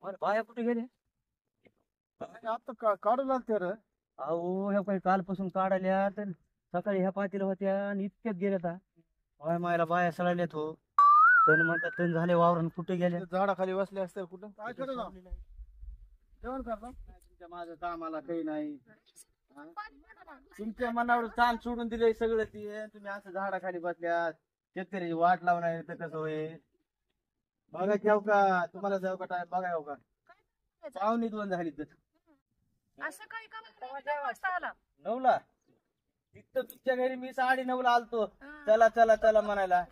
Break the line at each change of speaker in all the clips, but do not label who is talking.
अरे बाया कुठे गेले?
आता काढू लागते रे.
अहो ह्या काही कालपासून काढाल्या तर सकाळी ह्या पातीला होत्या आणि इतक्यात गेल्या आता. बाय मायला बाया सळाल्यात हो. तण म्हणतात तण झाले वावरून कुठे गेल्या?
झाडाखाली बसले असते कुठं काय करत जेवण करता.
तुमच्या माझं कामाला काही नाही. हा? तुमच्या मनावर काम सोडून दिले सगळं ते तुम्ही असं झाडाखाली बसल्यात. शेतकऱ्याची वाट लावणार तर कसं होईल? बघा जाऊ का तुम्हाला जाऊ का टाइम बघा येऊ का? पाहुणे 2 झाली तर
असं काही का नऊ वाजता आला?
9ला तिथं तुमच्या घरी मी 9:30ला आलतो. चला चला चला म्हणायला.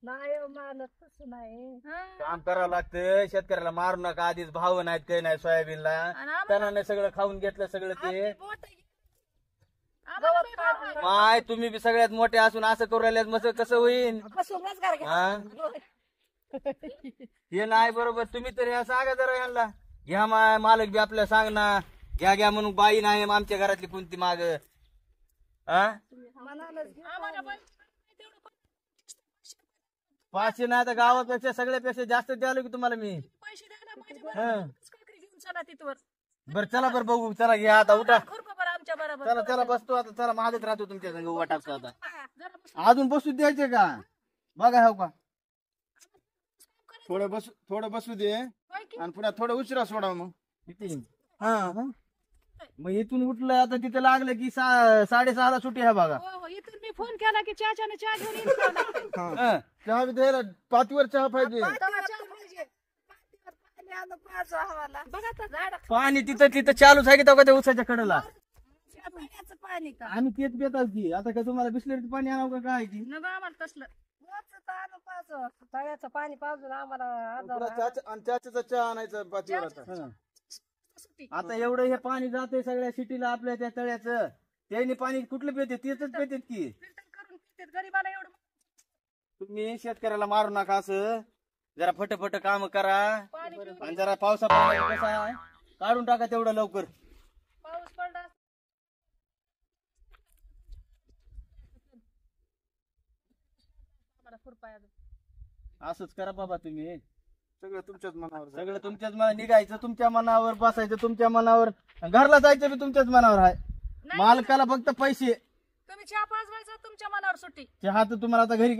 नाही मालक तसं नाही.
काम करावं लागतं. शेतकऱ्याला मारू नका. आधीच भाव नाहीत काही नाही सोयाबीनला. त्यानं सगळं खाऊन घेतलं सगळं ते. माय तुम्ही बी सगळ्यात मोठे असून असं करू राहिले मग कसं होईल? हा? हे नाही बरोबर. तुम्ही तर ह्या सांगा जरा यांना. घ्या मालक बी आपल्याला सांग ना. घ्या घ्या म्हणून बाई नाही आमच्या घरातली कोणती माग. हा 500 नाही तर गावापेक्षा सगळ्यापेक्षा जास्त द्यालो की तुम्हाला मी.
पैसे द्या ना घेऊन चला तिथवर.
बरं चला बरं बघू. चला घ्या आता उठा.
आमच्या बरोबर
चला चला बसतो आता. चला माझ्याच राहतो तुमच्या संग उभा टाकतो आता. अजून बसू द्यायचे का? बघा हो का
थोडं बसू दे आणि पुन्हा थोडं उशिरा सोडा मग.
किती? हा मग इथून उठलं आता तिथे लागलं की 6:30ला सुट्टी आहे बघा.
इथून मी फोन केला की चहा घेऊन येईल.
हा.
चहा बी द्यायला पातीवर चहा पाहिजे.
पाणी तिथं तिथं चालूच आहे की तेव्हा त्या उसाच्या कडेला.
पाणी का
आम्ही तेच पितात की. आता का तुम्हाला बिस्लरीचं पाणी आणावं का काय की?
नको आम्हाला तसलं.
तळ्याचं पाणी पाजून आम्हाला
आणि त्याचा चहा आणायचा पातीवर आता.
हा. आता एवढं हे पाणी जाते सगळ्या सिटीला आपल्या त्या तळ्याचं. त्यांनी पाणी कुठलं पिते? तेच पितात की.
फिल्टर करून पितात. गरीबाला एवढं
तुम्ही शेतकऱ्याला मारू नका. असं जरा फटफट काम करा
पाणी पिऊन
आणि जरा पावसा पाण्याचं कसं आहे काढून टाका तेवढं लवकर.
पाऊस पडला
असंच करा बाबा तुम्ही.
सगळं तुमच्याच मनावर.
सगळं तुमच्याच मनावर निघायचं. तुमच्या मनावर बसायचं. तुमच्या मनावर. घरला जायचं बी तुमच्याच मनावर आहे. मालकाला फक्त पैसे.
तुम्ही चहा पाजवायचा तुमच्या मनावर सुट्टी.
चहा तर तुम्हाला आता घरी